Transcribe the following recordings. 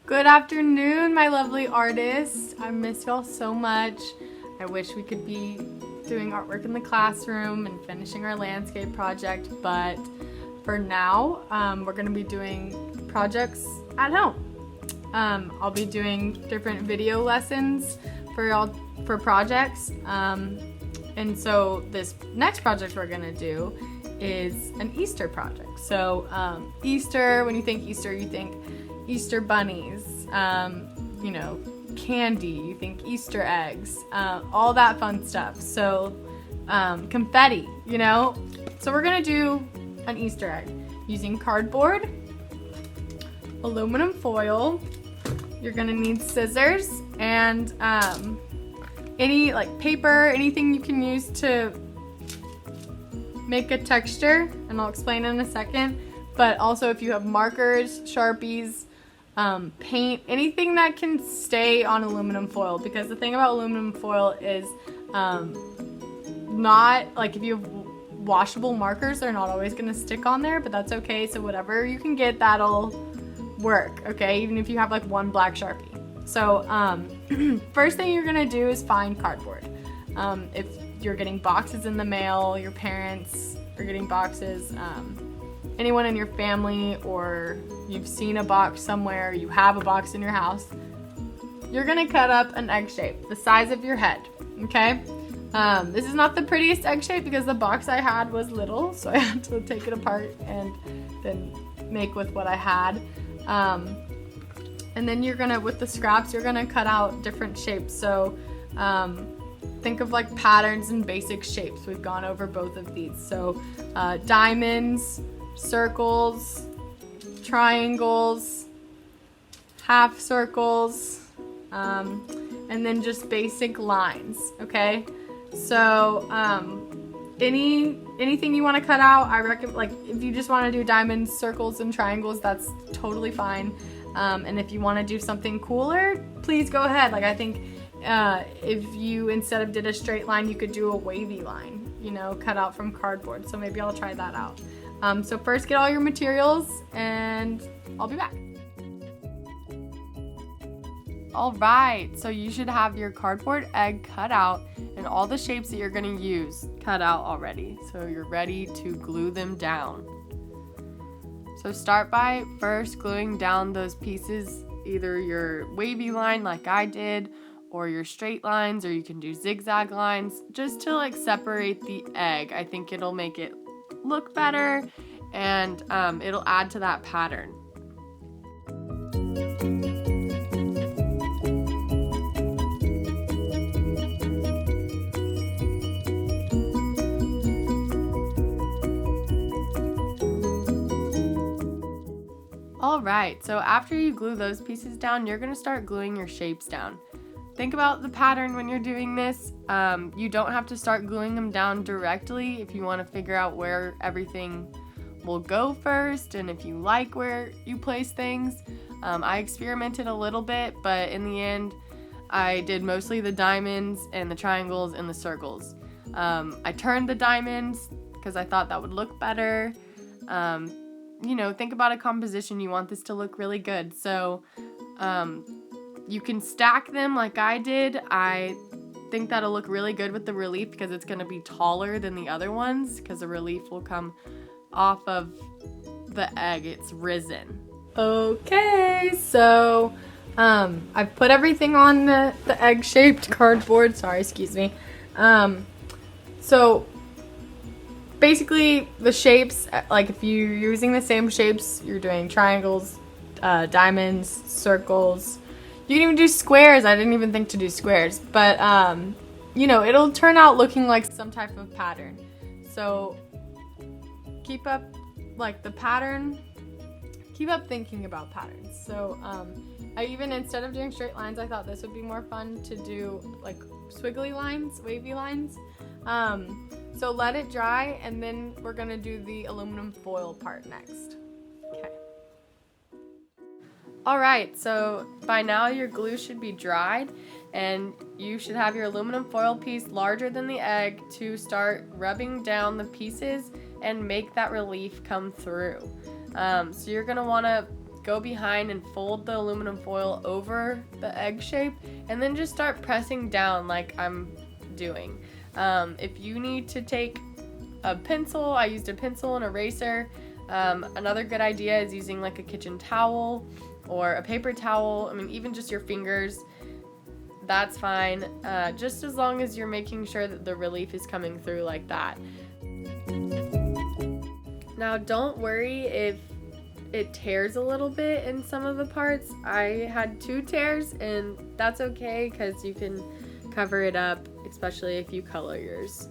Good afternoon, my lovely artists. I miss y'all so much. I wish we could be doing artwork in the classroom and finishing our landscape project, but for now, we're gonna be doing projects at home. I'll be doing different video lessons for y'all for projects. And so this next project we're gonna do is an Easter project. So Easter, when you think Easter, you think Easter bunnies, candy, you think Easter eggs, all that fun stuff. So confetti, So we're gonna do an Easter egg using cardboard, aluminum foil. You're gonna need scissors and any paper, anything you can use to make a texture, and I'll explain in a second. But also if you have markers, Sharpies, paint, anything that can stay on aluminum foil, because the thing about aluminum foil is not if you have washable markers, they're not always going to stick on there, but that's okay. So whatever you can get, that'll work, okay, even if you have one black Sharpie. So first thing you're going to do is find cardboard. If you're getting boxes in the mail, your parents are getting boxes, anyone in your family, or you've seen a box somewhere, you have a box in your house, you're gonna cut up an egg shape the size of your head, okay? This is not the prettiest egg shape because the box I had was little, so I had to take it apart and then make with what I had. And then you're gonna, with the scraps, you're gonna cut out different shapes. So think of patterns and basic shapes. We've gone over both of these. So diamonds, circles, triangles, half circles, and then just basic lines, okay? So anything you want to cut out, I recommend, if you just want to do diamonds, circles, and triangles, that's totally fine. And if you want to do something cooler, please go ahead. I think if you, instead of did a straight line, you could do a wavy line, cut out from cardboard. So maybe I'll try that out. So first get all your materials and I'll be back. All right, so you should have your cardboard egg cut out and all the shapes that you're gonna use cut out already. So you're ready to glue them down. So start by first gluing down those pieces, either your wavy line like I did, or your straight lines, or you can do zigzag lines, just to separate the egg. I think it'll make it look better, and it'll add to that pattern. Alright, so after you glue those pieces down, you're going to start gluing your shapes down. Think about the pattern when you're doing this. You don't have to start gluing them down directly if you want to figure out where everything will go first and if you like where you place things. I experimented a little bit, but in the end, I did mostly the diamonds and the triangles and the circles. I turned the diamonds because I thought that would look better. Think about a composition. You want this to look really good. So you can stack them like I did. I think that'll look really good with the relief because it's going to be taller than the other ones because the relief will come off of the egg. It's risen. Okay, so I've put everything on the egg-shaped cardboard. Sorry, excuse me. So basically the shapes, if you're using the same shapes, you're doing triangles, diamonds, circles. You can even do squares. I didn't even think to do squares, but it'll turn out looking like some type of pattern. So keep up the pattern. Keep up thinking about patterns. So I even, instead of doing straight lines, I thought this would be more fun to do squiggly lines, wavy lines. So let it dry, and then we're gonna do the aluminum foil part next. Okay. All right, so by now your glue should be dried, and you should have your aluminum foil piece larger than the egg to start rubbing down the pieces and make that relief come through. So you're gonna wanna go behind and fold the aluminum foil over the egg shape, and then just start pressing down like I'm doing. If you need to take a pencil, I used a pencil and eraser. Another good idea is using like a kitchen towel or a paper towel. I mean, even just your fingers, that's fine. Just as long as you're making sure that the relief is coming through like that. Now, don't worry if it tears a little bit in some of the parts. I had 2 tears, and that's okay because you can cover it up, especially if you color yours.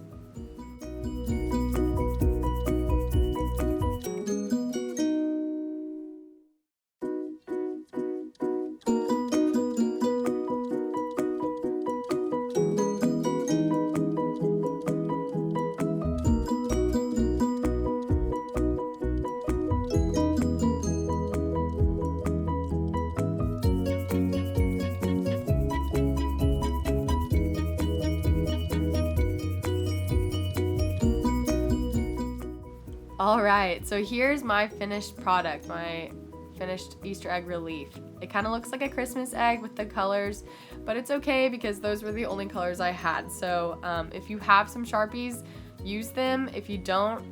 Alright, so here's my finished product, my finished Easter egg relief. It kind of looks like a Christmas egg with the colors, but it's okay because those were the only colors I had. So if you have some Sharpies, use them. If you don't,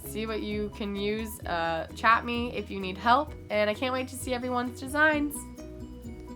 see what you can use. Chat me if you need help, and I can't wait to see everyone's designs.